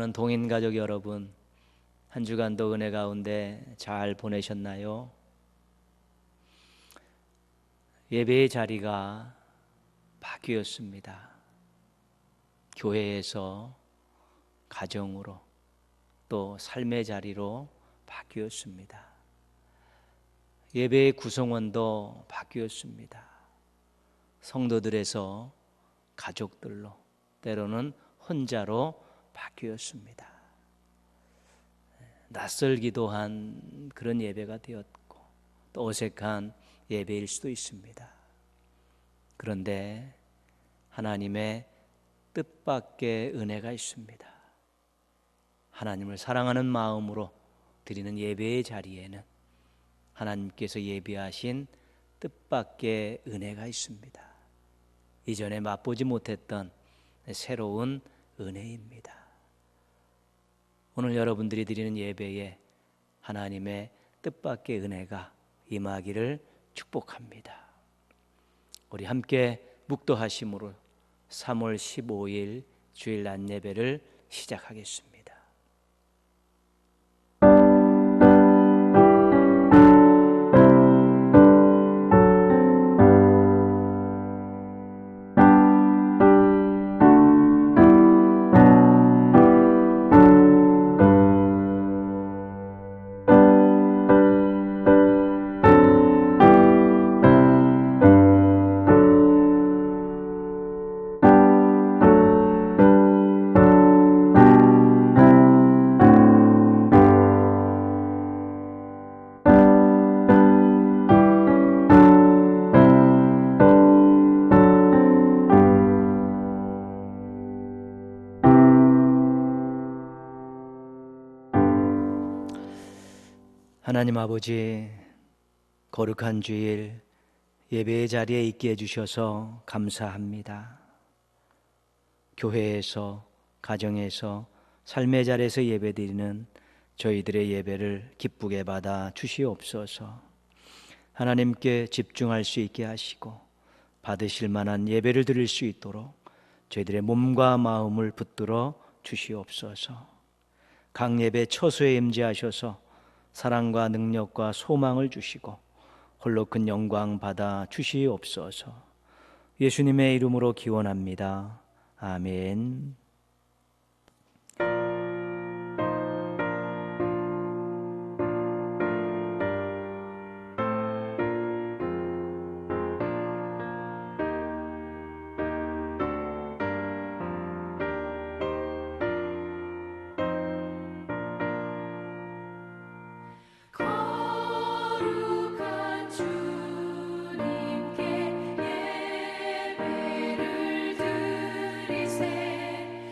사랑하는 동인 가족 여러분, 한 주간도 은혜 가운데 잘 보내셨나요? 예배의 자리가 바뀌었습니다. 교회에서 가정으로 또 삶의 자리로 바뀌었습니다. 예배의 구성원도 바뀌었습니다. 성도들에서 가족들로, 때로는 혼자로 바뀌었습니다. 낯설기도 한 그런 예배가 되었고 또 어색한 예배일 수도 있습니다. 그런데 하나님의 뜻밖의 은혜가 있습니다. 하나님을 사랑하는 마음으로 드리는 예배의 자리에는 하나님께서 예비하신 뜻밖의 은혜가 있습니다. 이전에 맛보지 못했던 새로운 은혜입니다. 오늘 여러분들이 드리는 예배에 하나님의 뜻밖의 은혜가 임하기를 축복합니다. 우리 함께 묵도하심으로 3월 15일 주일 낮 예배를 시작하겠습니다. 하나님 아버지, 거룩한 주일 예배의 자리에 있게 해주셔서 감사합니다. 교회에서, 가정에서, 삶의 자리에서 예배드리는 저희들의 예배를 기쁘게 받아 주시옵소서. 하나님께 집중할 수 있게 하시고 받으실 만한 예배를 드릴 수 있도록 저희들의 몸과 마음을 붙들어 주시옵소서. 각 예배 처소에 임재하셔서 사랑과 능력과 소망을 주시고 홀로 큰 영광 받아 주시옵소서. 예수님의 이름으로 기원합니다. 아멘. 거룩한 주님께 예배를 드리세.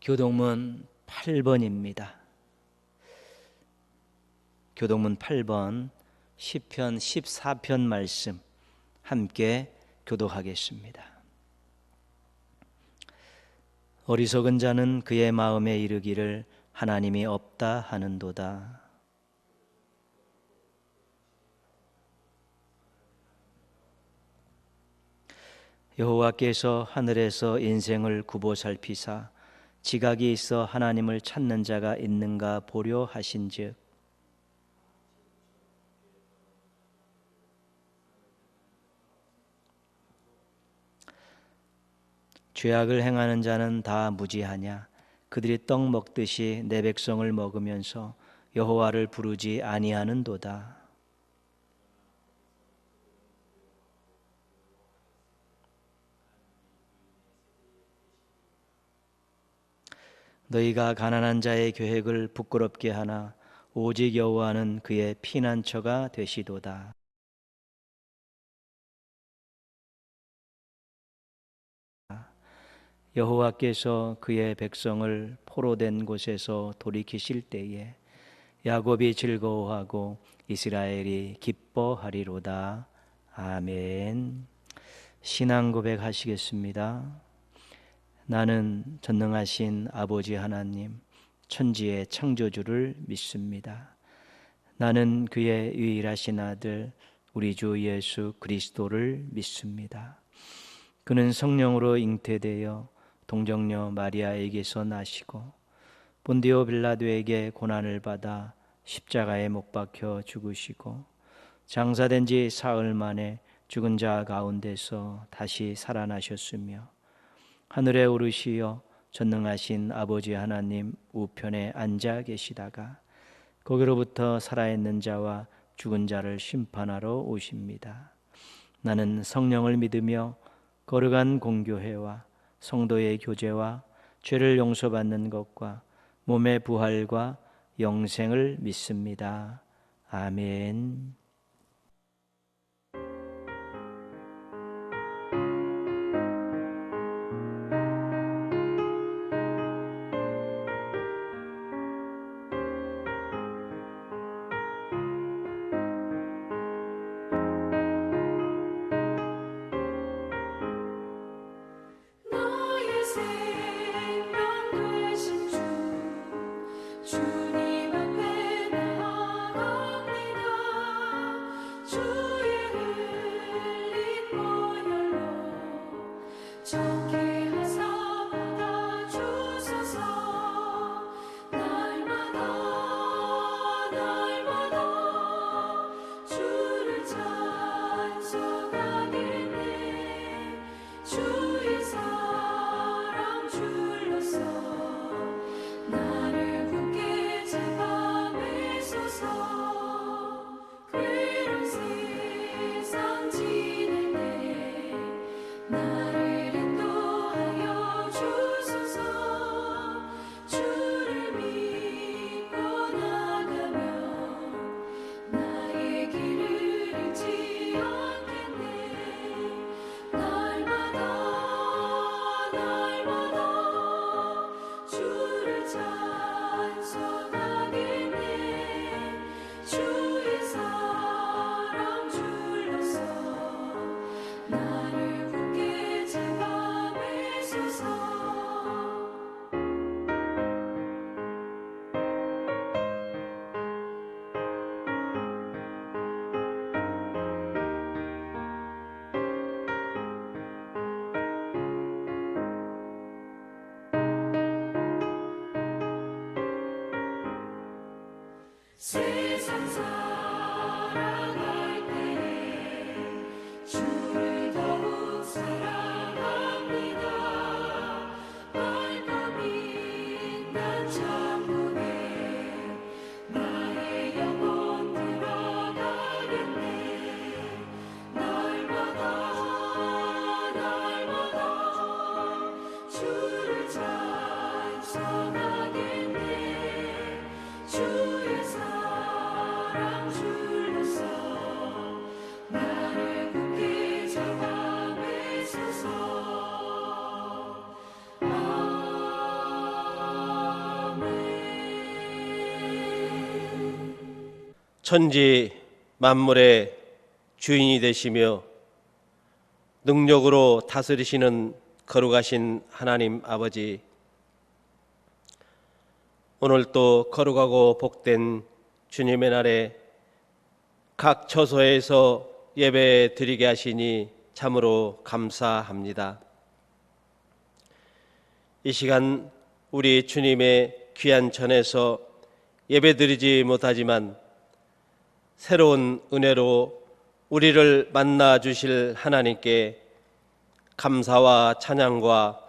교동문 8번입니다. 교동문 8번 시편 14편 말씀 함께 교독하겠습니다. 어리석은 자는 그의 마음에 이르기를 하나님이 없다 하는도다. 여호와께서 하늘에서 인생을 굽어 살피사 지각이 있어 하나님을 찾는 자가 있는가 보려 하신즉 죄악을 행하는 자는 다 무지하냐. 그들이 떡 먹듯이 내 백성을 먹으면서 여호와를 부르지 아니하는도다. 너희가 가난한 자의 계획을 부끄럽게 하나 오직 여호와는 그의 피난처가 되시도다. 여호와께서 그의 백성을 포로된 곳에서 돌이키실 때에 야곱이 즐거워하고 이스라엘이 기뻐하리로다. 아멘. 신앙 고백하시겠습니다. 나는 전능하신 아버지 하나님, 천지의 창조주를 믿습니다. 나는 그의 유일하신 아들 우리 주 예수 그리스도를 믿습니다. 그는 성령으로 잉태되어 동정녀 마리아에게서 나시고 본디오 빌라도에게 고난을 받아 십자가에 못 박혀 죽으시고 장사된 지 사흘 만에 죽은 자 가운데서 다시 살아나셨으며 하늘에 오르시어 전능하신 아버지 하나님 우편에 앉아 계시다가 거기로부터 살아있는 자와 죽은 자를 심판하러 오십니다. 나는 성령을 믿으며 거룩한 공교회와 성도의 교제와 죄를 용서받는 것과 몸의 부활과 영생을 믿습니다. 아멘. 세상 살아갈 때 주를 더욱 사랑합니다. 밝고 빛난 천국에 나의 영혼 들어가겠네. 날마다 주를 찬송하겠네. 주의 사랑 줄로서 천지 만물의 주인이 되시며 능력으로 다스리시는 거룩하신 하나님 아버지, 오늘 또 거룩하고 복된 주님의 날에 각 처소에서 예배 드리게 하시니 참으로 감사합니다. 이 시간 우리 주님의 귀한 전에서 예배 드리지 못하지만 새로운 은혜로 우리를 만나 주실 하나님께 감사와 찬양과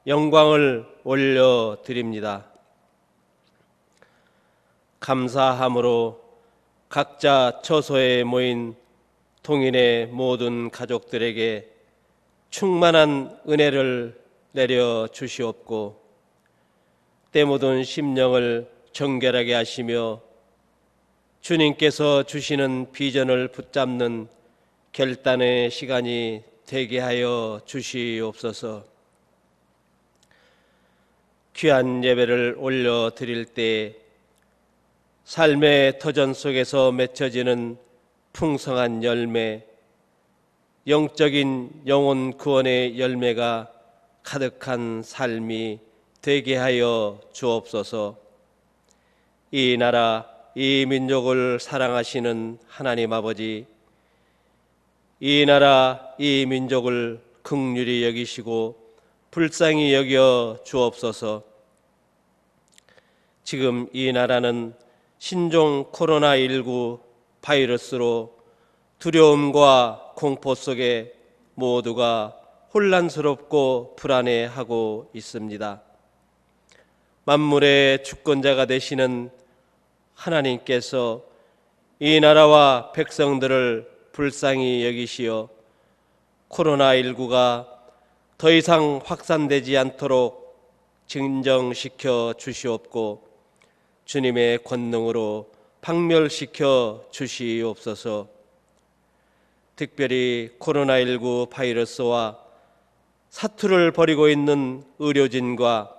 영광을 올려드립니다. 감사함으로 각자 처소에 모인 동인의 모든 가족들에게 충만한 은혜를 내려 주시옵고 때 묻은 심령을 정결하게 하시며 주님께서 주시는 비전을 붙잡는 결단의 시간이 되게 하여 주시옵소서. 귀한 예배를 올려드릴 때 삶의 터전 속에서 맺혀지는 풍성한 열매, 영적인 영혼 구원의 열매가 가득한 삶이 되게 하여 주옵소서. 이 나라, 이 민족을 사랑하시는 하나님 아버지, 이 나라, 이 민족을 긍휼히 여기시고 불쌍히 여겨 주옵소서. 지금 이 나라는 신종 코로나19 바이러스로 두려움과 공포 속에 모두가 혼란스럽고 불안해하고 있습니다. 만물의 주권자가 되시는 하나님께서 이 나라와 백성들을 불쌍히 여기시어 코로나19가 더 이상 확산되지 않도록 진정시켜 주시옵고 주님의 권능으로 박멸시켜 주시옵소서. 특별히 코로나19 바이러스와 사투를 벌이고 있는 의료진과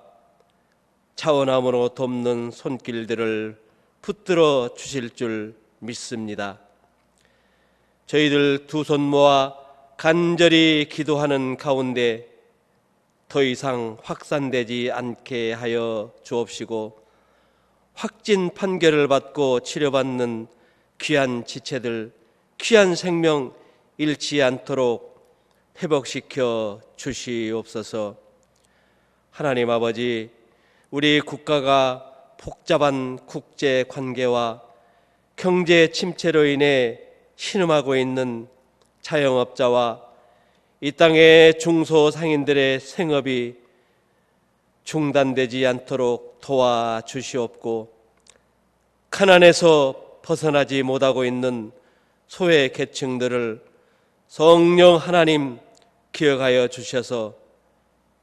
차원함으로 돕는 손길들을 붙들어 주실 줄 믿습니다. 저희들 두 손 모아 간절히 기도하는 가운데 더 이상 확산되지 않게 하여 주옵시고 확진 판결을 받고 치료받는 귀한 지체들, 귀한 생명 잃지 않도록 회복시켜 주시옵소서. 하나님 아버지, 우리 국가가 복잡한 국제 관계와 경제 침체로 인해 신음하고 있는 자영업자와 이 땅의 중소상인들의 생업이 중단되지 않도록 도와주시옵고 가난에서 벗어나지 못하고 있는 소외 계층들을 성령 하나님 기억하여 주셔서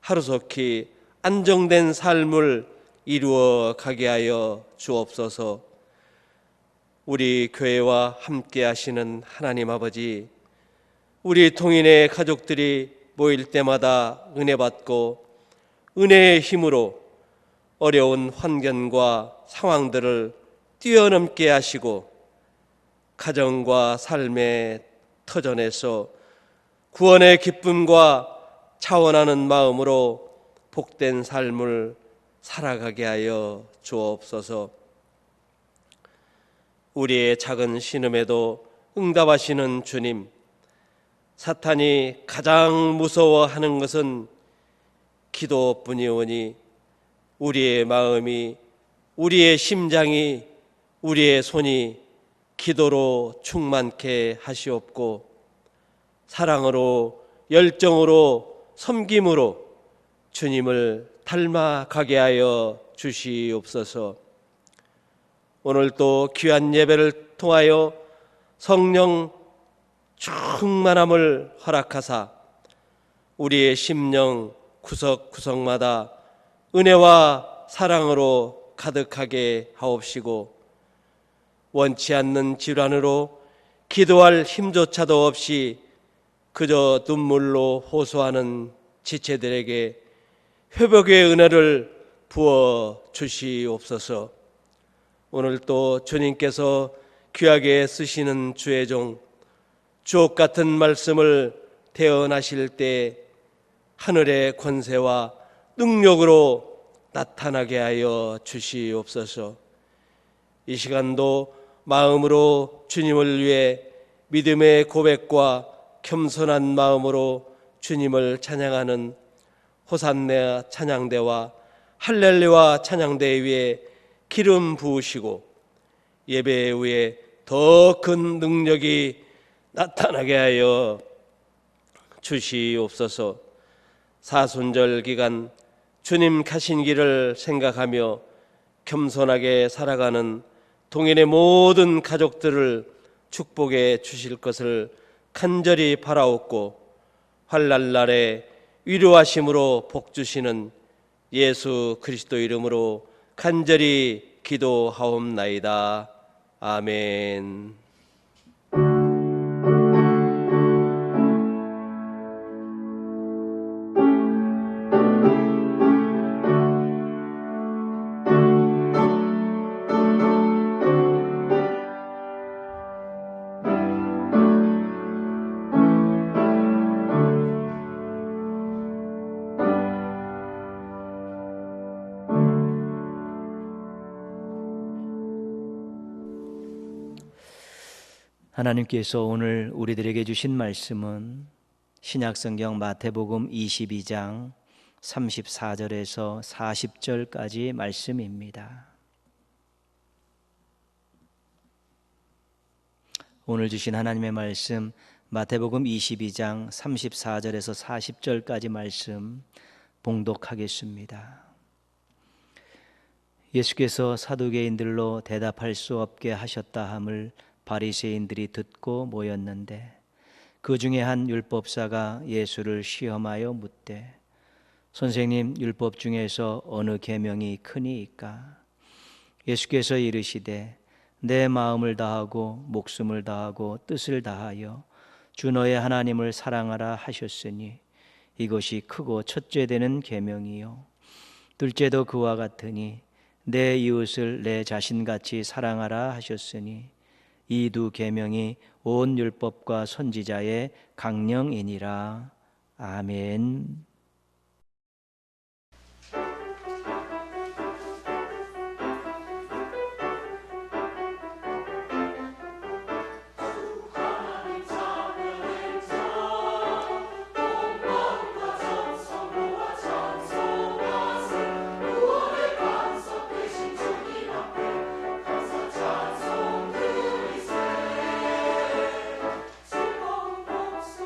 하루속히 안정된 삶을 이루어 가게 하여 주옵소서. 우리 교회와 함께 하시는 하나님 아버지, 우리 동인의 가족들이 모일 때마다 은혜 받고 은혜의 힘으로 어려운 환경과 상황들을 뛰어넘게 하시고 가정과 삶의 터전에서 구원의 기쁨과 차원하는 마음으로 복된 삶을 살아가게 하여 주옵소서. 우리의 작은 신음에도 응답하시는 주님, 사탄이 가장 무서워하는 것은 기도뿐이오니 우리의 마음이, 우리의 심장이, 우리의 손이 기도로 충만케 하시옵고 사랑으로, 열정으로, 섬김으로 주님을 닮아가게 하여 주시옵소서. 오늘 또 귀한 예배를 통하여 성령 충만함을 허락하사 우리의 심령 구석구석마다 은혜와 사랑으로 가득하게 하옵시고 원치 않는 질환으로 기도할 힘조차도 없이 그저 눈물로 호소하는 지체들에게 회복의 은혜를 부어 주시옵소서. 오늘 또 주님께서 귀하게 쓰시는 주의 종, 주옥 같은 말씀을 태어나실 때 하늘의 권세와 능력으로 나타나게 하여 주시옵소서. 이 시간도 마음으로 주님을 위해 믿음의 고백과 겸손한 마음으로 주님을 찬양하는 호산나 찬양대와 할렐루야 찬양대 위에 기름 부으시고 예배 위에 더 큰 능력이 나타나게 하여 주시옵소서. 사순절 기간 주님 가신 길을 생각하며 겸손하게 살아가는 동일의 모든 가족들을 축복해 주실 것을 간절히 바라옵고 환난날에 위로하심으로 복 주시는 예수 그리스도 이름으로 간절히 기도하옵나이다. 아멘. 하나님께서 오늘 우리들에게 주신 말씀은 신약성경 마태복음 22장 34절에서 40절까지 말씀입니다. 오늘 주신 하나님의 말씀 마태복음 22장 34절에서 40절까지 말씀 봉독하겠습니다. 예수께서 사두개인들로 대답할 수 없게 하셨다 함을 바리새인들이 듣고 모였는데 그 중에 한 율법사가 예수를 시험하여 묻되 선생님, 율법 중에서 어느 계명이 크니이까? 예수께서 이르시되 내 마음을 다하고 목숨을 다하고 뜻을 다하여 주 너의 하나님을 사랑하라 하셨으니 이것이 크고 첫째 되는 계명이요 둘째도 그와 같으니 내 이웃을 내 자신같이 사랑하라 하셨으니 이 두 계명이 온 율법과 선지자의 강령이니라. 아멘. 즐거운 목소리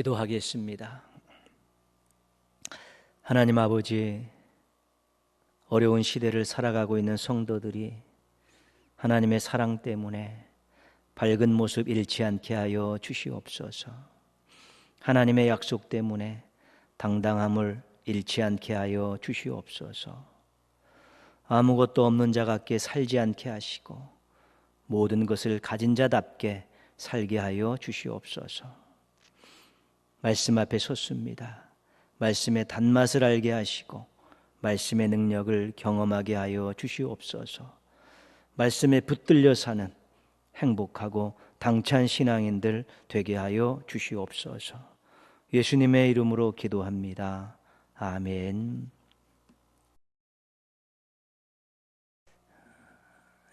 기도하겠습니다. 하나님 아버지, 어려운 시대를 살아가고 있는 성도들이 하나님의 사랑 때문에 밝은 모습 잃지 않게 하여 주시옵소서. 하나님의 약속 때문에 당당함을 잃지 않게 하여 주시옵소서. 아무것도 없는 자 같게 살지 않게 하시고 모든 것을 가진 자답게 살게 하여 주시옵소서. 말씀 앞에 섰습니다. 말씀의 단맛을 알게 하시고 말씀의 능력을 경험하게 하여 주시옵소서. 말씀에 붙들려 사는 행복하고 당찬 신앙인들 되게 하여 주시옵소서. 예수님의 이름으로 기도합니다. 아멘.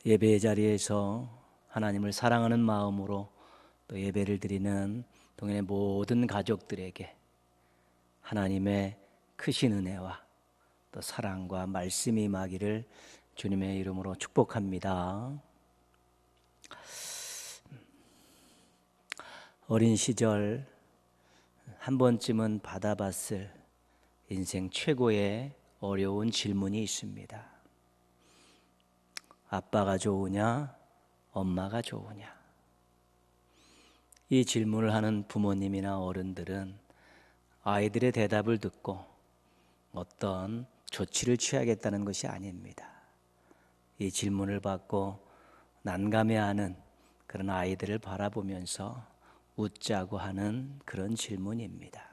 예배의 자리에서 하나님을 사랑하는 마음으로 또 예배를 드리는 동행의 모든 가족들에게 하나님의 크신 은혜와 또 사랑과 말씀이 임하기를 주님의 이름으로 축복합니다. 어린 시절 한 번쯤은 받아봤을 인생 최고의 어려운 질문이 있습니다. 아빠가 좋으냐, 엄마가 좋으냐? 이 질문을 하는 부모님이나 어른들은 아이들의 대답을 듣고 어떤 조치를 취하겠다는 것이 아닙니다. 이 질문을 받고 난감해하는 그런 아이들을 바라보면서 웃자고 하는 그런 질문입니다.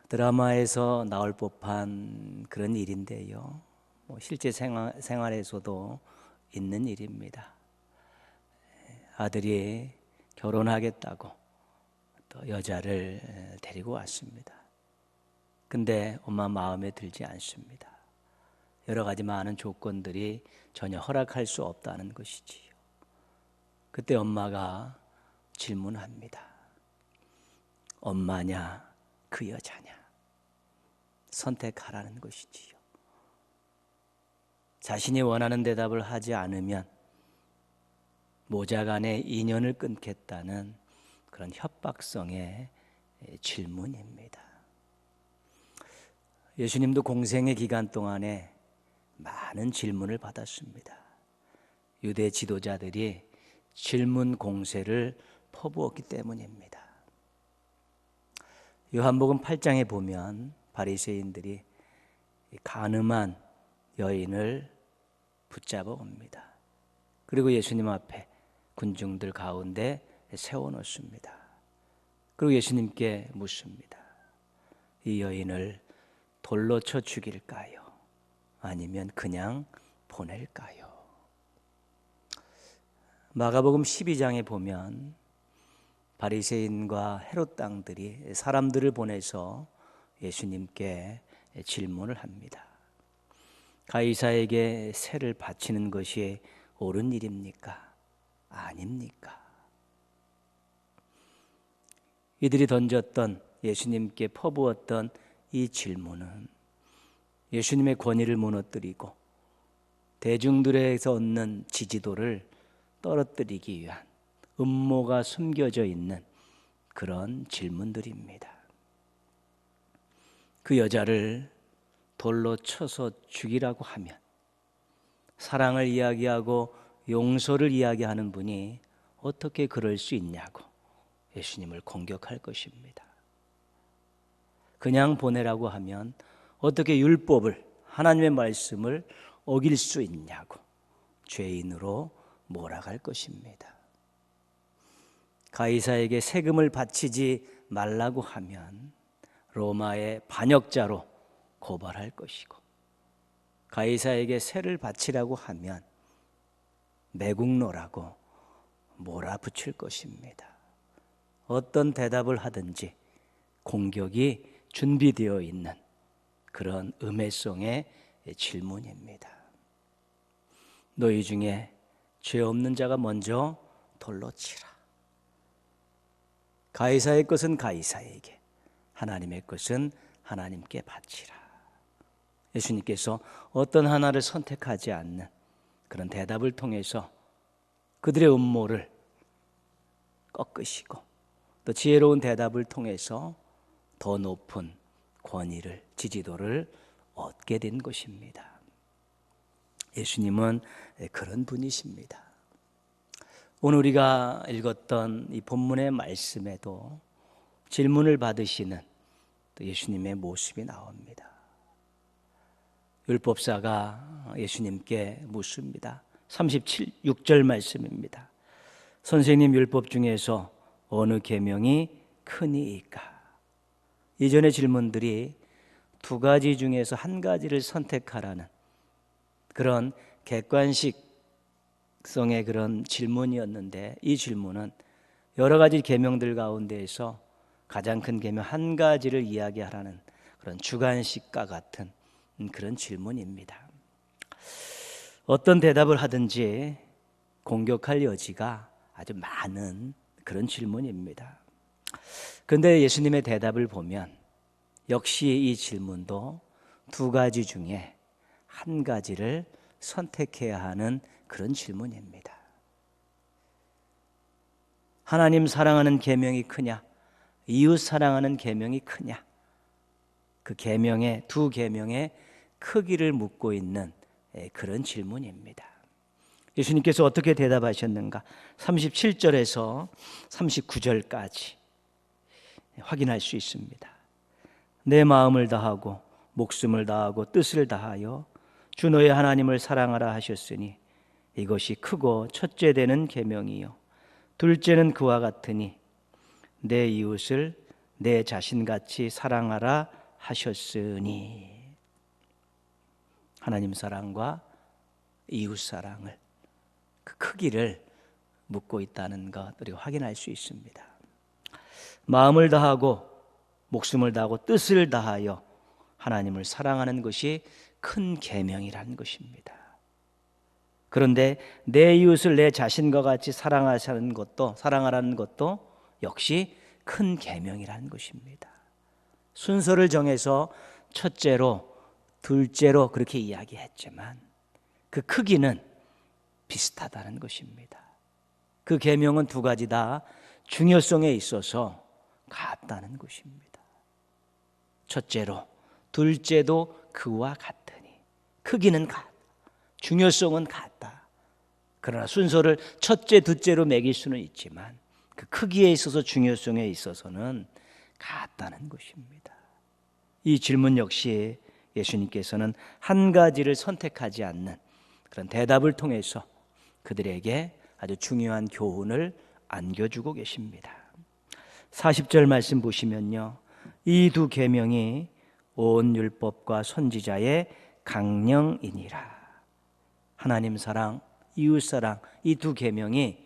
드라마에서 나올 법한 그런 일인데요. 실제 생활에서도 있는 일입니다. 아들이 결혼하겠다고 또 여자를 데리고 왔습니다. 근데 엄마 마음에 들지 않습니다. 여러 가지 많은 조건들이 전혀 허락할 수 없다는 것이지요. 그때 엄마가 질문합니다. 엄마냐, 그 여자냐? 선택하라는 것이지요. 자신이 원하는 대답을 하지 않으면 모자간의 인연을 끊겠다는 그런 협박성의 질문입니다. 예수님도 공생의 기간 동안에 많은 질문을 받았습니다. 유대 지도자들이 질문 공세를 퍼부었기 때문입니다. 요한복음 8장에 보면 바리새인들이 간음한 여인을 붙잡아 옵니다. 그리고 예수님 앞에 군중들 가운데 세워놓습니다. 그리고 예수님께 묻습니다. 이 여인을 돌로 쳐 죽일까요? 아니면 그냥 보낼까요? 마가복음 12장에 보면 바리새인과 헤롯 당들이 사람들을 보내서 예수님께 질문을 합니다. 가이사에게 세를 바치는 것이 옳은 일입니까? 아닙니까? 이들이 던졌던, 예수님께 퍼부었던 이 질문은 예수님의 권위를 무너뜨리고 대중들에게서 얻는 지지도를 떨어뜨리기 위한 음모가 숨겨져 있는 그런 질문들입니다. 그 여자를 돌로 쳐서 죽이라고 하면 사랑을 이야기하고 용서를 이야기하는 분이 어떻게 그럴 수 있냐고 예수님을 공격할 것입니다. 그냥 보내라고 하면 어떻게 율법을, 하나님의 말씀을 어길 수 있냐고 죄인으로 몰아갈 것입니다. 가이사에게 세금을 바치지 말라고 하면 로마의 반역자로 고발할 것이고, 가이사에게 세를 바치라고 하면 매국노라고 몰아붙일 것입니다. 어떤 대답을 하든지 공격이 준비되어 있는 그런 음해성의 질문입니다. 너희 중에 죄 없는 자가 먼저 돌로 치라. 가이사의 것은 가이사에게, 하나님의 것은 하나님께 바치라. 예수님께서 어떤 하나를 선택하지 않는 그런 대답을 통해서 그들의 음모를 꺾으시고 또 지혜로운 대답을 통해서 더 높은 권위를, 지지도를 얻게 된 것입니다. 예수님은 그런 분이십니다. 오늘 우리가 읽었던 이 본문의 말씀에도 질문을 받으시는 또 예수님의 모습이 나옵니다. 율법사가 예수님께 묻습니다. 36절 말씀입니다. 선생님, 율법 중에서 어느 계명이 크니이까? 이전의 질문들이 두 가지 중에서 한 가지를 선택하라는 그런 객관식성의 그런 질문이었는데, 이 질문은 여러 가지 계명들 가운데에서 가장 큰 계명 한 가지를 이야기하라는 그런 주관식과 같은 그런 질문입니다. 어떤 대답을 하든지 공격할 여지가 아주 많은 그런 질문입니다. 그런데 예수님의 대답을 보면 역시 이 질문도 두 가지 중에 한 가지를 선택해야 하는 그런 질문입니다. 하나님 사랑하는 계명이 크냐, 이웃 사랑하는 계명이 크냐, 그 계명의 두 계명의 크기를 묻고 있는 그런 질문입니다. 예수님께서 어떻게 대답하셨는가? 37절에서 39절까지 확인할 수 있습니다. 내 마음을 다하고 목숨을 다하고 뜻을 다하여 주 너의 하나님을 사랑하라 하셨으니 이것이 크고 첫째 되는 계명이요 둘째는 그와 같으니 내 이웃을 내 자신같이 사랑하라 하셨으니. 하나님 사랑과 이웃 사랑을, 그 크기를 묻고 있다는 것 우리가 확인할 수 있습니다. 마음을 다하고 목숨을 다하고 뜻을 다하여 하나님을 사랑하는 것이 큰 계명이라는 것입니다. 그런데 내 이웃을 내 자신과 같이 사랑하라는 것도 역시 큰 계명이라는 것입니다. 순서를 정해서 첫째로, 둘째로 그렇게 이야기했지만 그 크기는 비슷하다는 것입니다. 그 계명은 두 가지 다 중요성에 있어서 같다는 것입니다. 첫째로, 둘째도 그와 같으니. 크기는 같다, 중요성은 같다. 그러나 순서를 첫째, 둘째로 매길 수는 있지만 그 크기에 있어서, 중요성에 있어서는 같다는 것입니다. 이 질문 역시 예수님께서는 한 가지를 선택하지 않는 그런 대답을 통해서 그들에게 아주 중요한 교훈을 안겨주고 계십니다. 40절 말씀 보시면요, 이 두 계명이 온 율법과 선지자의 강령이니라. 하나님 사랑, 이웃 사랑, 이 두 계명이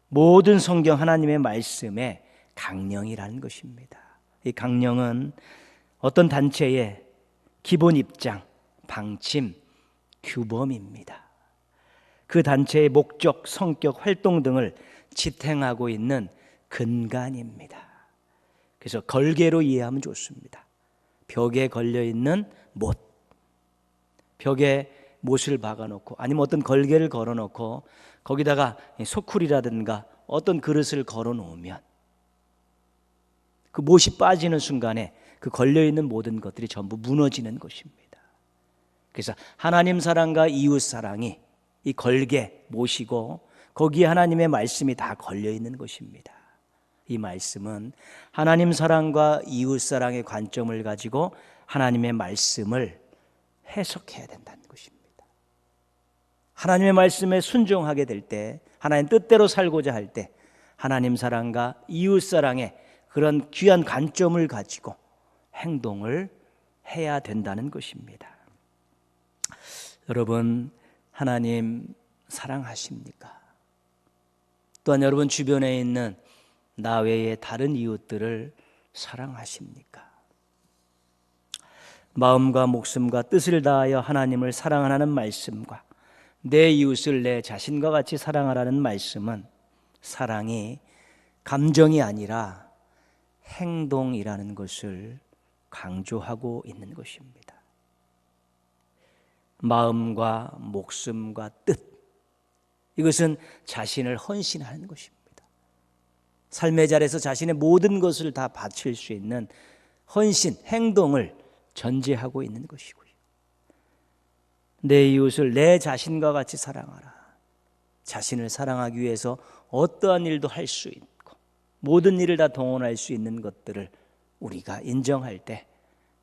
모든 성경 하나님의 말씀의 강령이라는 것입니다. 이 강령은 어떤 단체의 기본 입장, 방침, 규범입니다. 그 단체의 목적, 성격, 활동 등을 지탱하고 있는 근간입니다. 그래서 걸개로 이해하면 좋습니다. 벽에 걸려있는 못, 벽에 못을 박아놓고 아니면 어떤 걸개를 걸어놓고 거기다가 소쿠리라든가 어떤 그릇을 걸어놓으면 그 못이 빠지는 순간에 그 걸려있는 모든 것들이 전부 무너지는 것입니다. 그래서 하나님 사랑과 이웃 사랑이 이 걸개, 못이고 거기에 하나님의 말씀이 다 걸려있는 것입니다. 이 말씀은 하나님 사랑과 이웃 사랑의 관점을 가지고 하나님의 말씀을 해석해야 된다는 것입니다. 하나님의 말씀에 순종하게 될 때, 하나님 뜻대로 살고자 할 때 하나님 사랑과 이웃 사랑의 그런 귀한 관점을 가지고 행동을 해야 된다는 것입니다. 여러분, 하나님 사랑하십니까? 또한 여러분 주변에 있는 나 외의 다른 이웃들을 사랑하십니까? 마음과 목숨과 뜻을 다하여 하나님을 사랑하라는 말씀과 내 이웃을 내 자신과 같이 사랑하라는 말씀은 사랑이 감정이 아니라 행동이라는 것을 강조하고 있는 것입니다. 마음과 목숨과 뜻, 이것은 자신을 헌신하는 것입니다. 삶의 자리에서 자신의 모든 것을 다 바칠 수 있는 헌신, 행동을 전제하고 있는 것이고요. 내 이웃을 내 자신과 같이 사랑하라. 자신을 사랑하기 위해서 어떠한 일도 할 수 있고 모든 일을 다 동원할 수 있는 것들을 우리가 인정할 때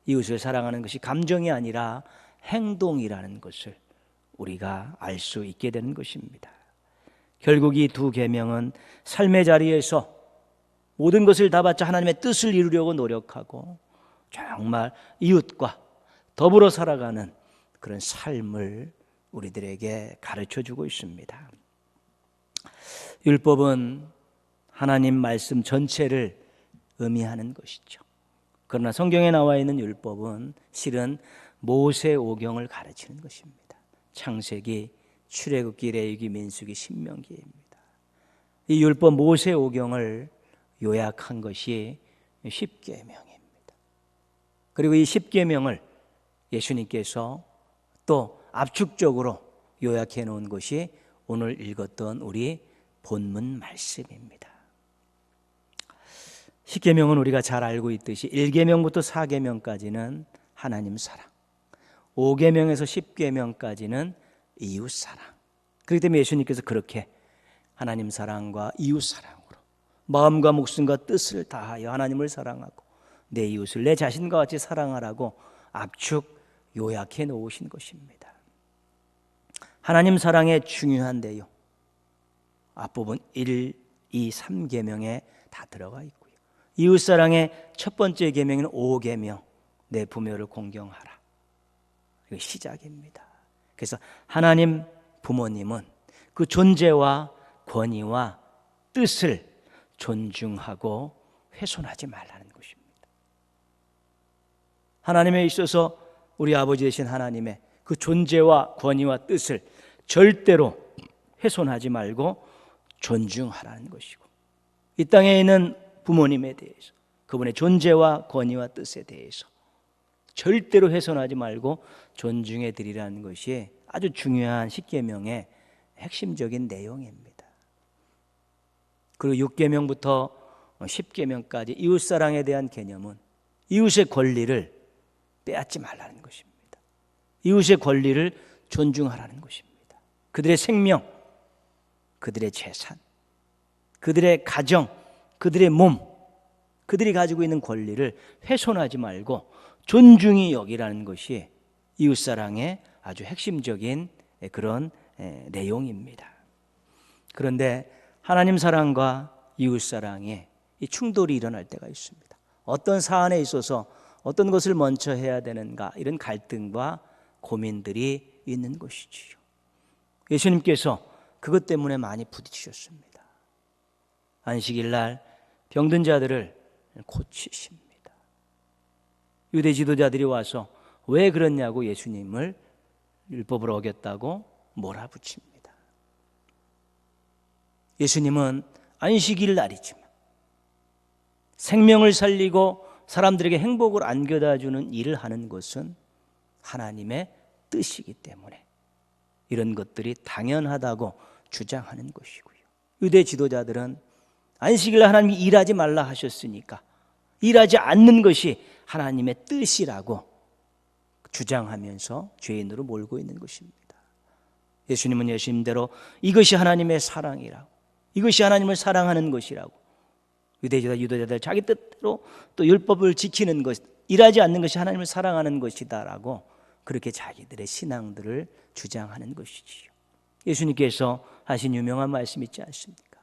이웃을 사랑하는 것이 감정이 아니라 행동이라는 것을 우리가 알 수 있게 되는 것입니다. 결국 이 두 계명은 삶의 자리에서 모든 것을 다 바쳐 하나님의 뜻을 이루려고 노력하고 정말 이웃과 더불어 살아가는 그런 삶을 우리들에게 가르쳐주고 있습니다. 율법은 하나님 말씀 전체를 의미하는 것이죠. 그러나 성경에 나와 있는 율법은 실은 모세오경을 가르치는 것입니다. 창세기, 출애굽기, 레위기, 민수기, 신명기입니다. 이 율법 모세오경을 요약한 것이 십계명입니다. 그리고 이 십계명을 예수님께서 또 압축적으로 요약해 놓은 것이 오늘 읽었던 우리 본문 말씀입니다. 십계명은 우리가 잘 알고 있듯이 1계명부터 4계명까지는 하나님 사랑, 5계명에서 10계명까지는 이웃 사랑. 그렇기 때문에 예수님께서 그렇게 하나님 사랑과 이웃 사랑으로 마음과 목숨과 뜻을 다하여 하나님을 사랑하고 내 이웃을 내 자신과 같이 사랑하라고 압축 요약해 놓으신 것입니다. 하나님 사랑의 중요한 내용 앞부분 1, 2, 3계명에 다 들어가 있고요. 이웃사랑의 첫 번째 계명은 5계명, 내 부모를 공경하라. 이거 시작입니다. 그래서 하나님 부모님은 그 존재와 권위와 뜻을 존중하고 훼손하지 말라는 것입니다. 하나님에 있어서 우리 아버지 되신 하나님의 그 존재와 권위와 뜻을 절대로 훼손하지 말고 존중하라는 것이고, 이 땅에 있는 부모님에 대해서 그분의 존재와 권위와 뜻에 대해서 절대로 훼손하지 말고 존중해 드리라는 것이 아주 중요한 십계명의 핵심적인 내용입니다. 그리고 6계명부터 10계명까지 이웃사랑에 대한 개념은 이웃의 권리를 빼앗지 말라는 것입니다. 이웃의 권리를 존중하라는 것입니다. 그들의 생명, 그들의 재산, 그들의 가정, 그들의 몸, 그들이 가지고 있는 권리를 훼손하지 말고 존중히 여기라는 것이 이웃사랑의 아주 핵심적인 그런 내용입니다. 그런데 하나님 사랑과 이웃사랑에 이 충돌이 일어날 때가 있습니다. 어떤 사안에 있어서 어떤 것을 먼저 해야 되는가, 이런 갈등과 고민들이 있는 것이지요. 예수님께서 그것 때문에 많이 부딪히셨습니다. 안식일 날 병든 자들을 고치십니다. 유대 지도자들이 와서 왜 그러냐고 예수님을 율법을 어겼다고 몰아붙입니다. 예수님은 안식일 날이지만 생명을 살리고 사람들에게 행복을 안겨다주는 일을 하는 것은 하나님의 뜻이기 때문에 이런 것들이 당연하다고 주장하는 것이고요. 유대 지도자들은 안식일 하나님이 일하지 말라 하셨으니까 일하지 않는 것이 하나님의 뜻이라고 주장하면서 죄인으로 몰고 있는 것입니다. 예수님은 예수님대로 이것이 하나님의 사랑이라고, 이것이 하나님을 사랑하는 것이라고, 유대자들 자기 뜻대로 또 율법을 지키는 것, 일하지 않는 것이 하나님을 사랑하는 것이다라고 그렇게 자기들의 신앙들을 주장하는 것이지요. 예수님께서 하신 유명한 말씀 있지 않습니까?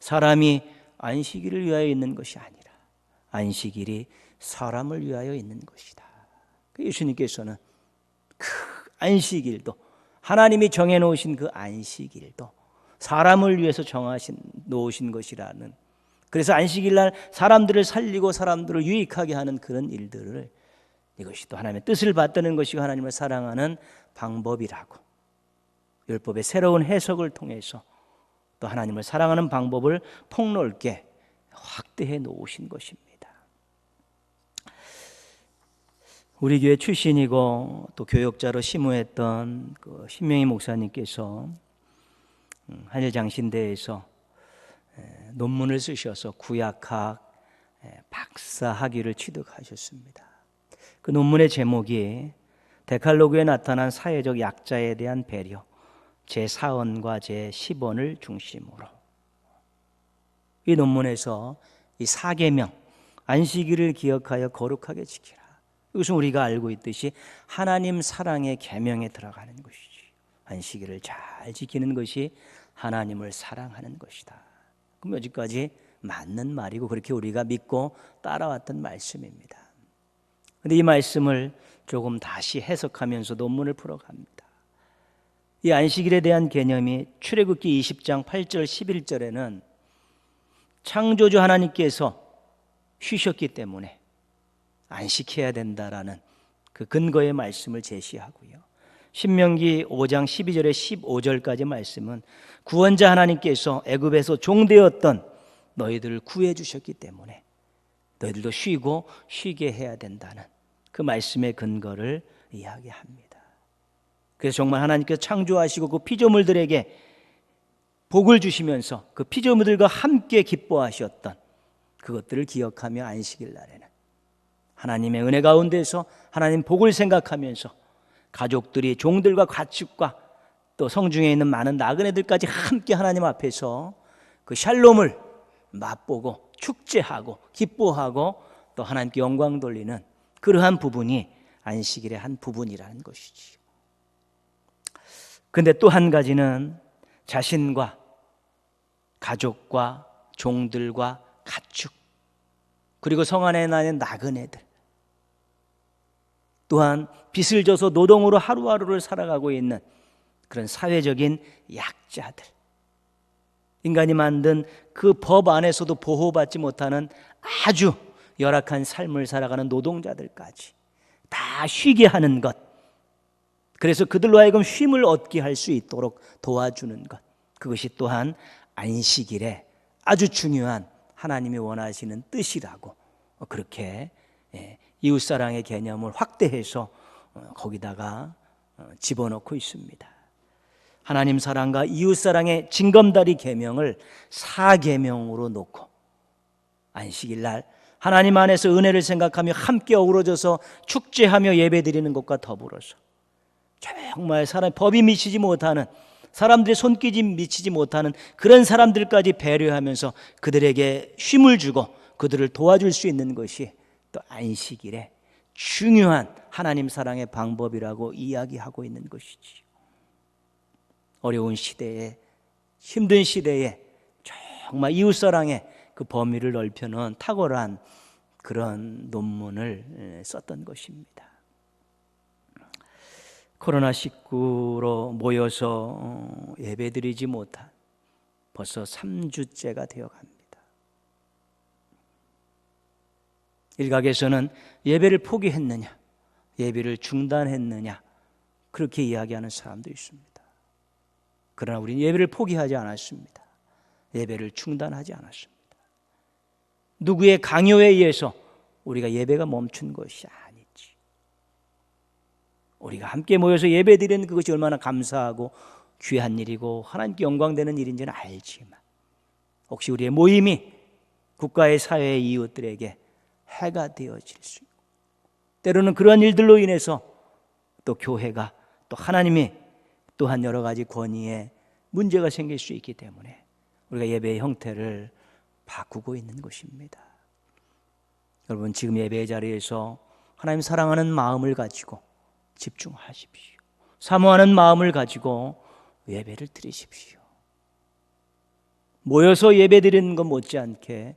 사람이 안식일을 위하여 있는 것이 아니라 안식일이 사람을 위하여 있는 것이다. 예수님께서는 그 안식일도, 하나님이 정해놓으신 그 안식일도 사람을 위해서 놓으신 것이라는, 그래서 안식일날 사람들을 살리고 사람들을 유익하게 하는 그런 일들을, 이것이 또 하나님의 뜻을 받드는 것이고 하나님을 사랑하는 방법이라고 율법의 새로운 해석을 통해서 또 하나님을 사랑하는 방법을 폭넓게 확대해 놓으신 것입니다. 우리 교회 출신이고 또 교역자로 심우했던 그 신명희 목사님께서 한일 장신대에서 논문을 쓰셔서 구약학 박사 학위를 취득하셨습니다. 그 논문의 제목이 데칼로그에 나타난 사회적 약자에 대한 배려 제4원과 제10원을 중심으로. 이 논문에서 이 4계명 안식일을 기억하여 거룩하게 지키라, 이것은 우리가 알고 있듯이 하나님 사랑의 계명에 들어가는 것이지. 안식일을 잘 지키는 것이 하나님을 사랑하는 것이다. 그럼 여기까지 맞는 말이고 그렇게 우리가 믿고 따라왔던 말씀입니다. 그런데 이 말씀을 조금 다시 해석하면서 논문을 풀어갑니다. 이 안식일에 대한 개념이 출애굽기 20장 8절 11절에는 창조주 하나님께서 쉬셨기 때문에 안식해야 된다라는 그 근거의 말씀을 제시하고요. 신명기 5장 12절에 15절까지 말씀은 구원자 하나님께서 애굽에서 종되었던 너희들을 구해 주셨기 때문에 너희들도 쉬고 쉬게 해야 된다는 그 말씀의 근거를 이야기합니다. 그래서 정말 하나님께서 창조하시고 그 피조물들에게 복을 주시면서 그 피조물들과 함께 기뻐하셨던 그것들을 기억하며 안식일 날에는 하나님의 은혜 가운데서 하나님 복을 생각하면서 가족들이 종들과 가축과 또 성중에 있는 많은 나그네들까지 함께 하나님 앞에서 그 샬롬을 맛보고 축제하고 기뻐하고 또 하나님께 영광 돌리는 그러한 부분이 안식일의 한 부분이라는 것이지요. 그런데 또 한 가지는 자신과 가족과 종들과 가축 그리고 성 안에 나는 나그네들 또한 빚을 져서 노동으로 하루하루를 살아가고 있는 그런 사회적인 약자들, 인간이 만든 그 법 안에서도 보호받지 못하는 아주 열악한 삶을 살아가는 노동자들까지 다 쉬게 하는 것, 그래서 그들로 하여금 쉼을 얻게 할 수 있도록 도와주는 것, 그것이 또한 안식일에 아주 중요한 하나님이 원하시는 뜻이라고 그렇게 이웃사랑의 개념을 확대해서 거기다가 집어넣고 있습니다. 하나님 사랑과 이웃사랑의 징검다리 계명을 4계명으로 놓고 안식일 날 하나님 안에서 은혜를 생각하며 함께 어우러져서 축제하며 예배드리는 것과 더불어서 정말 법이 미치지 못하는, 사람들의 손길이 미치지 못하는 그런 사람들까지 배려하면서 그들에게 쉼을 주고 그들을 도와줄 수 있는 것이 또 안식일의 중요한 하나님 사랑의 방법이라고 이야기하고 있는 것이지. 어려운 시대에, 힘든 시대에 정말 이웃사랑의 그 범위를 넓혀놓은 탁월한 그런 논문을 썼던 것입니다. 코로나19로 모여서 예배드리지 못한 벌써 3주째가 되어갑니다. 일각에서는 예배를 포기했느냐, 예배를 중단했느냐 그렇게 이야기하는 사람도 있습니다. 그러나 우리는 예배를 포기하지 않았습니다. 예배를 중단하지 않았습니다. 누구의 강요에 의해서 우리가 예배가 멈춘 것이 아니지. 우리가 함께 모여서 예배드리는 그것이 얼마나 감사하고 귀한 일이고 하나님께 영광되는 일인지는 알지만 혹시 우리의 모임이 국가의 사회의 이웃들에게 해가 되어질 수 있고 때로는 그런 일들로 인해서 또 교회가 또 하나님이 또한 여러 가지 권위에 문제가 생길 수 있기 때문에 우리가 예배의 형태를 바꾸고 있는 것입니다. 여러분, 지금 예배의 자리에서 하나님 사랑하는 마음을 가지고 집중하십시오. 사모하는 마음을 가지고 예배를 드리십시오. 모여서 예배 드리는 것 못지않게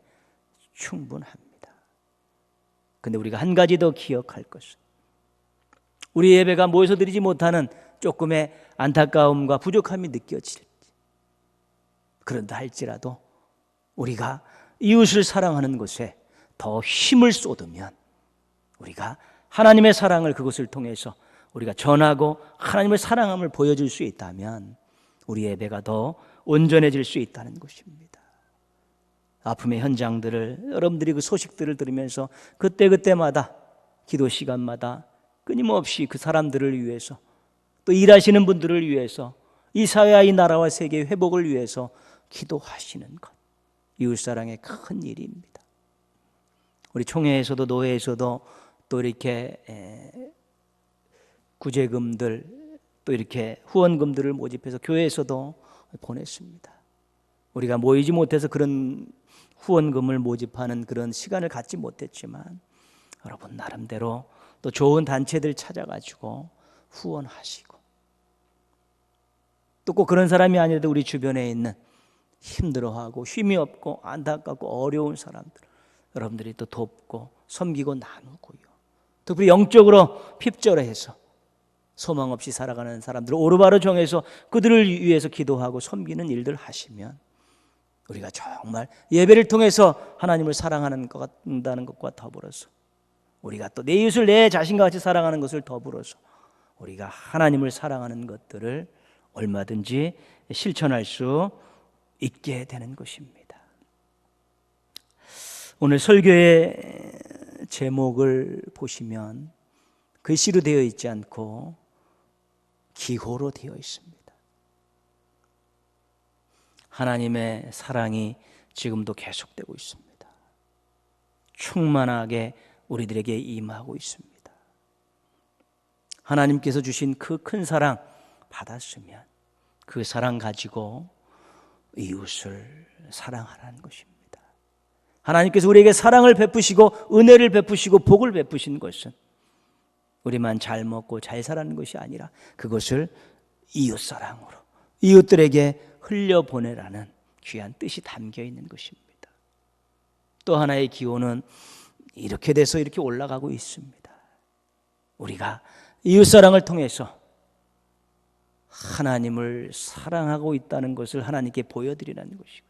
충분합니다. 그런데 우리가 한 가지 더 기억할 것은 우리 예배가 모여서 드리지 못하는 조금의 안타까움과 부족함이 느껴질지, 그런다 할지라도 우리가 이웃을 사랑하는 것에 더 힘을 쏟으면 우리가 하나님의 사랑을 그것을 통해서 우리가 전하고 하나님의 사랑함을 보여줄 수 있다면 우리 예배가 더 온전해질 수 있다는 것입니다. 아픔의 현장들을 여러분들이 그 소식들을 들으면서 그때그때마다 기도 시간마다 끊임없이 그 사람들을 위해서 또 일하시는 분들을 위해서 이 사회와 이 나라와 세계의 회복을 위해서 기도하시는 것, 이웃사랑의 큰 일입니다. 우리 총회에서도 노회에서도 또 이렇게 구제금들 또 이렇게 후원금들을 모집해서 교회에서도 보냈습니다. 우리가 모이지 못해서 그런 후원금을 모집하는 그런 시간을 갖지 못했지만 여러분 나름대로 또 좋은 단체들 찾아가지고 후원하시고 또 꼭 그런 사람이 아니라도 우리 주변에 있는 힘들어하고 힘이 없고 안타깝고 어려운 사람들 여러분들이 또 돕고 섬기고 나누고요. 특별히 영적으로 핍절해서 소망 없이 살아가는 사람들을 오르바로 정해서 그들을 위해서 기도하고 섬기는 일들 하시면 우리가 정말 예배를 통해서 하나님을 사랑하는 것 같다는 것과 더불어서 우리가 또 내 이웃을 내 자신과 같이 사랑하는 것을 더불어서 우리가 하나님을 사랑하는 것들을 얼마든지 실천할 수 있게 되는 것입니다. 오늘 설교의 제목을 보시면 글씨로 되어 있지 않고 기호로 되어 있습니다. 하나님의 사랑이 지금도 계속되고 있습니다. 충만하게 우리들에게 임하고 있습니다. 하나님께서 주신 그 큰 사랑 받았으면 그 사랑 가지고 이웃을 사랑하라는 것입니다. 하나님께서 우리에게 사랑을 베푸시고 은혜를 베푸시고 복을 베푸신 것은 우리만 잘 먹고 잘 살아는 것이 아니라 그것을 이웃사랑으로 이웃들에게 흘려보내라는 귀한 뜻이 담겨 있는 것입니다. 또 하나의 기호는 이렇게 돼서 이렇게 올라가고 있습니다. 우리가 이웃사랑을 통해서 하나님을 사랑하고 있다는 것을 하나님께 보여드리라는 것이고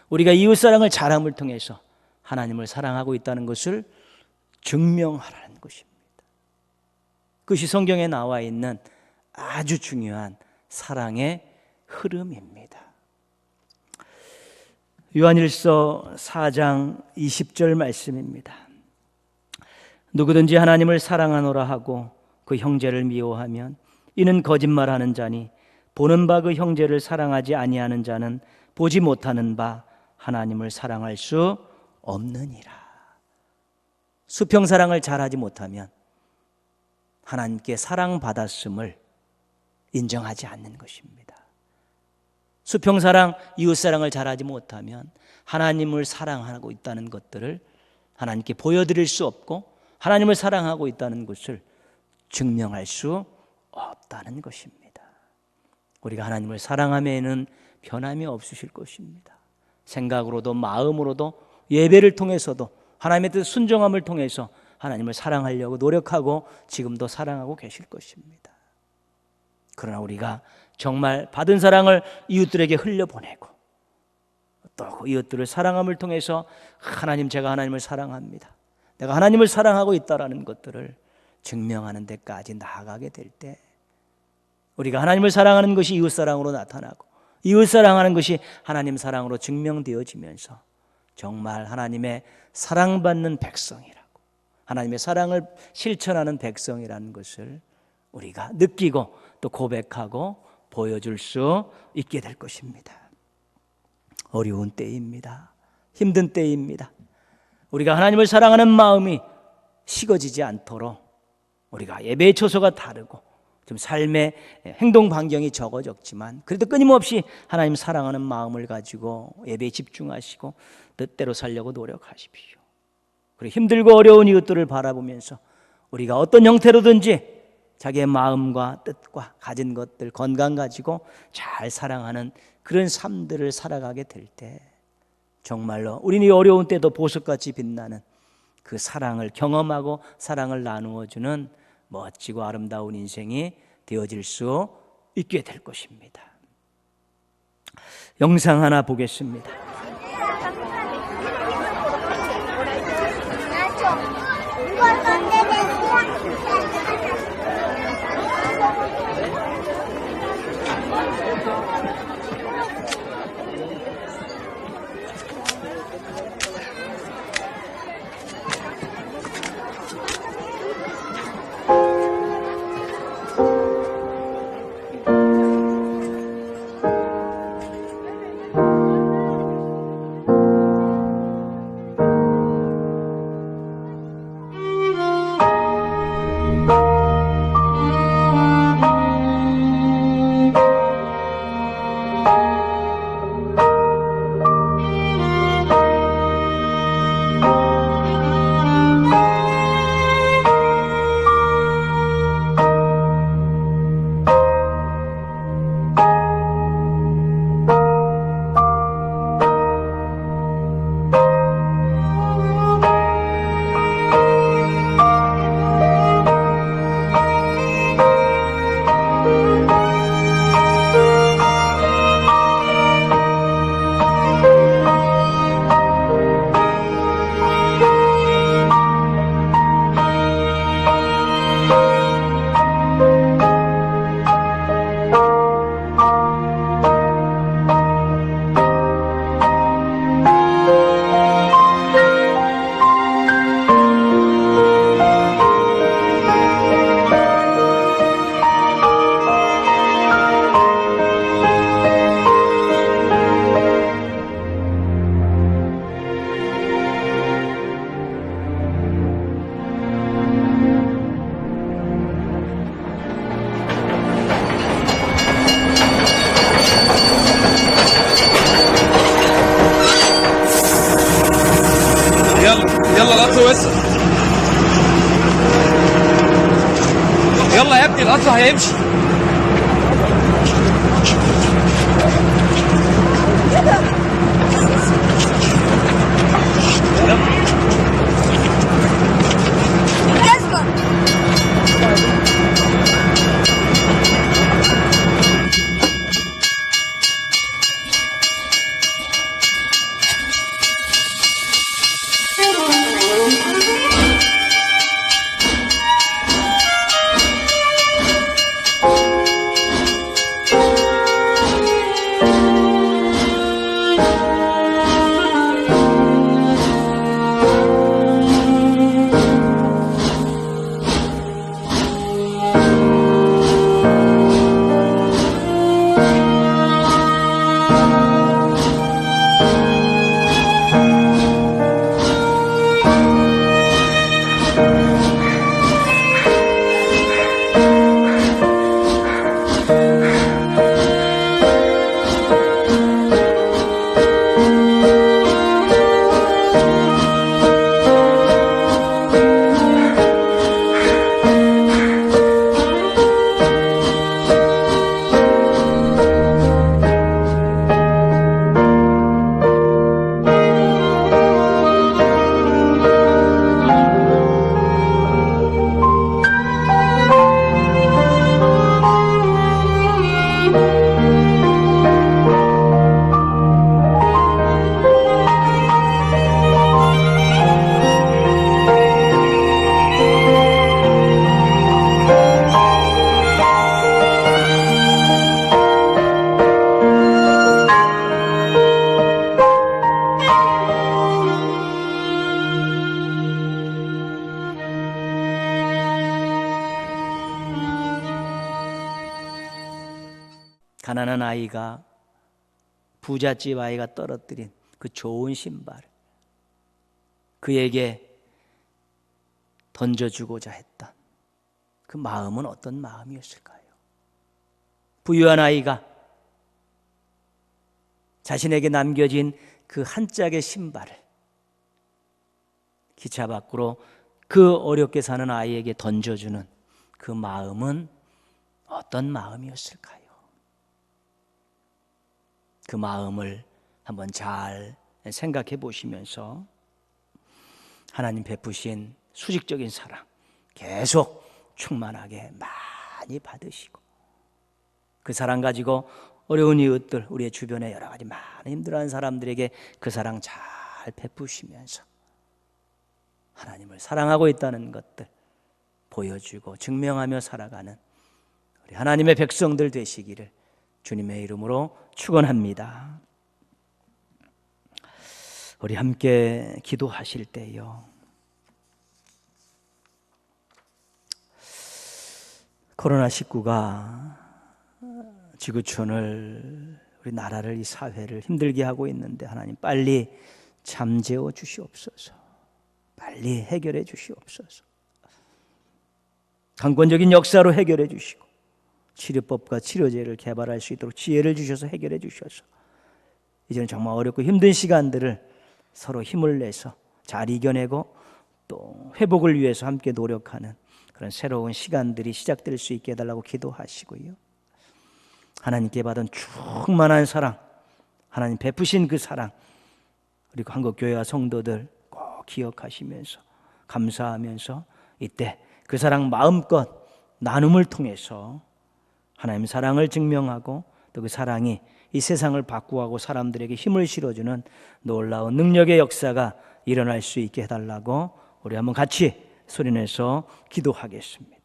우리가 이웃사랑을 잘함을 통해서 하나님을 사랑하고 있다는 것을 증명하라는 것입니다. 그것이 성경에 나와 있는 아주 중요한 사랑의 흐름입니다. 요한일서 4장 20절 말씀입니다. 누구든지 하나님을 사랑하노라 하고 그 형제를 미워하면 이는 거짓말하는 자니 보는 바 그 형제를 사랑하지 아니하는 자는 보지 못하는 바 하나님을 사랑할 수 없느니라. 수평사랑을 잘하지 못하면 하나님께 사랑받았음을 인정하지 않는 것입니다. 수평사랑, 이웃사랑을 잘하지 못하면 하나님을 사랑하고 있다는 것들을 하나님께 보여드릴 수 없고 하나님을 사랑하고 있다는 것을 증명할 수 없다는 것입니다. 우리가 하나님을 사랑함에는 변함이 없으실 것입니다. 생각으로도 마음으로도 예배를 통해서도 하나님의 뜻 순종함을 통해서 하나님을 사랑하려고 노력하고 지금도 사랑하고 계실 것입니다. 그러나 우리가 정말 받은 사랑을 이웃들에게 흘려보내고 또 그 이웃들을 사랑함을 통해서 하나님 제가 하나님을 사랑합니다. 내가 하나님을 사랑하고 있다라는 것들을 증명하는 데까지 나아가게 될 때 우리가 하나님을 사랑하는 것이 이웃사랑으로 나타나고 이웃사랑하는 것이 하나님 사랑으로 증명되어지면서 정말 하나님의 사랑받는 백성이라고 하나님의 사랑을 실천하는 백성이라는 것을 우리가 느끼고 또 고백하고 보여줄 수 있게 될 것입니다. 어려운 때입니다. 힘든 때입니다. 우리가 하나님을 사랑하는 마음이 식어지지 않도록 우리가 예배의 초소가 다르고 좀 삶의 행동 반경이 적어졌지만 그래도 끊임없이 하나님 사랑하는 마음을 가지고 예배에 집중하시고 뜻대로 살려고 노력하십시오. 그리고 힘들고 어려운 이웃들을 바라보면서 우리가 어떤 형태로든지 자기의 마음과 뜻과 가진 것들 건강 가지고 잘 사랑하는 그런 삶들을 살아가게 될 때 정말로 우리는 이 어려운 때도 보석같이 빛나는 그 사랑을 경험하고 사랑을 나누어주는 멋지고 아름다운 인생이 되어질 수 있게 될 것입니다. 영상 하나 보겠습니다. Lass doch Hämchen. 가난한 아이가 부잣집 아이가 떨어뜨린 그 좋은 신발, 그에게 던져주고자 했던 그 마음은 어떤 마음이었을까요? 부유한 아이가 자신에게 남겨진 그 한 짝의 신발을 기차 밖으로 그 어렵게 사는 아이에게 던져주는 그 마음은 어떤 마음이었을까요? 그 마음을 한번 잘 생각해 보시면서 하나님 베푸신 수직적인 사랑 계속 충만하게 많이 받으시고, 그 사랑 가지고 어려운 이웃들, 우리의 주변에 여러 가지 많은 힘들어하는 사람들에게 그 사랑 잘 베푸시면서 하나님을 사랑하고 있다는 것들 보여주고 증명하며 살아가는 우리 하나님의 백성들 되시기를 주님의 이름으로 축원합니다. 우리 함께 기도하실 때요, 코로나19가 지구촌을, 우리 나라를, 이 사회를 힘들게 하고 있는데 하나님 빨리 잠재워 주시옵소서. 빨리 해결해 주시옵소서. 강권적인 역사로 해결해 주시고 치료법과 치료제를 개발할 수 있도록 지혜를 주셔서 해결해 주셔서 이제는 정말 어렵고 힘든 시간들을 서로 힘을 내서 잘 이겨내고 또 회복을 위해서 함께 노력하는 그런 새로운 시간들이 시작될 수 있게 해달라고 기도하시고요, 하나님께 받은 충만한 사랑, 하나님 베푸신 그 사랑, 그리고 한국교회와 성도들 꼭 기억하시면서 감사하면서 이때 그 사랑 마음껏 나눔을 통해서 하나님 사랑을 증명하고 또 그 사랑이 이 세상을 바꾸고 사람들에게 힘을 실어주는 놀라운 능력의 역사가 일어날 수 있게 해달라고 우리 한번 같이 소리내서 기도하겠습니다.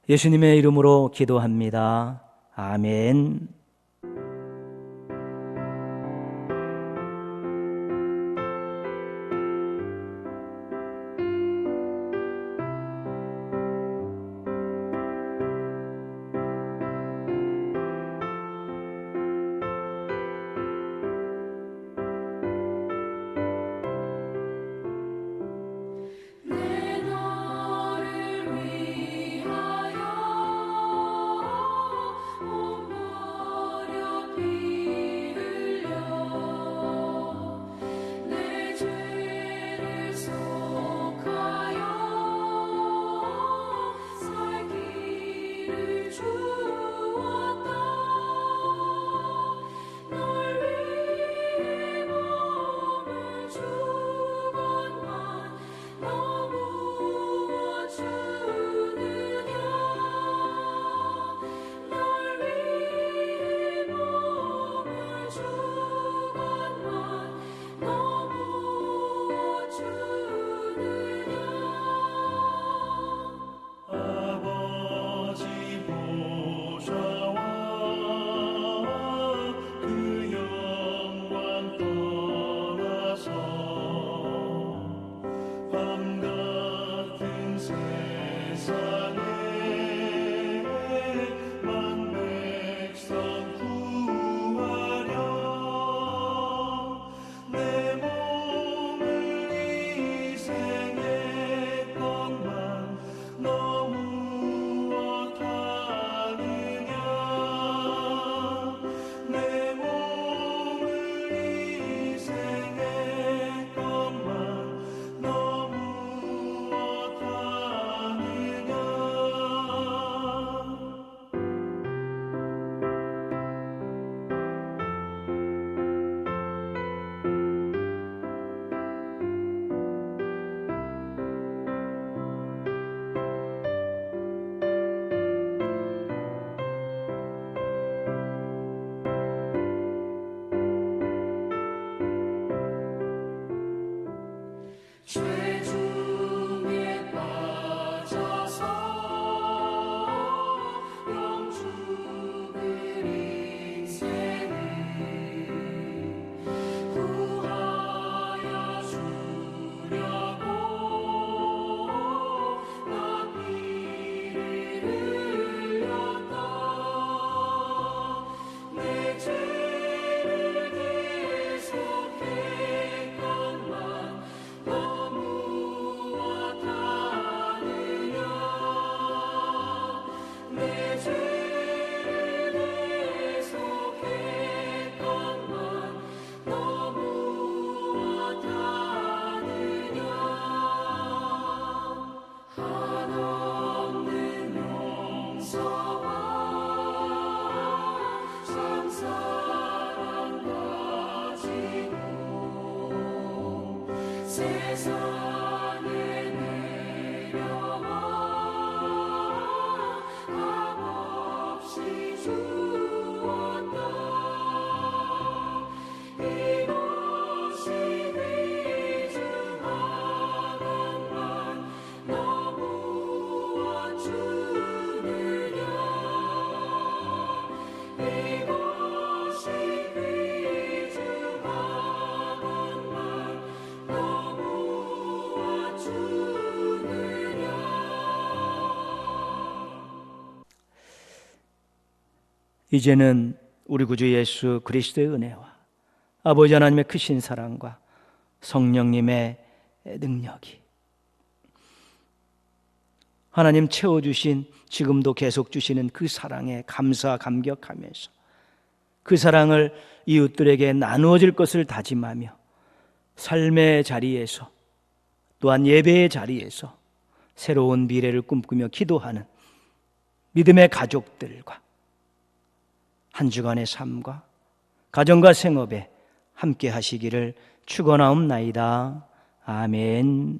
예수님의 이름으로 기도합니다. 아멘. 내 너를 위하여 몸 버려 피 흘려 내 죄를 속하여 살 길을 주었다. 널 위해 몸을 주건만 너 무엇 주느냐. 널 위해 몸을 주건만 너 무엇 주느냐. 아버지 보좌와 그 영광 떠나서 밤 같은 세상에 만 백성 구하려 내 몸을 희생했건만 너 무엇하느냐. 내 몸을 희생했건만 너 무엇하느냐. 죄 중에 빠져서 영 죽을 인생을 구하여 주려고 나 피를 흘렸다. 내 죄를 계속했건만 너 무엇하느냐. 내 죄를 계속했건만 너 무엇하느냐. 한없는 용서와 참 사랑 가지고 세상에 내려와 값없이 주었다. 이것이 귀중하건만 너 무엇 주느냐. 이것이 귀중하건만 너 무엇 주느냐. 이제는 우리 구주 예수 그리스도의 은혜와 아버지 하나님의 크신 사랑과 성령님의 능력이 하나님 채워주신 지금도 계속 주시는 그 사랑에 감사 감격하면서 그 사랑을 이웃들에게 나누어질 것을 다짐하며 삶의 자리에서 또한 예배의 자리에서 새로운 미래를 꿈꾸며 기도하는 믿음의 가족들과 한 주간의 삶과 가정과 생업에 함께 하시기를 축원하옵나이다. 아멘.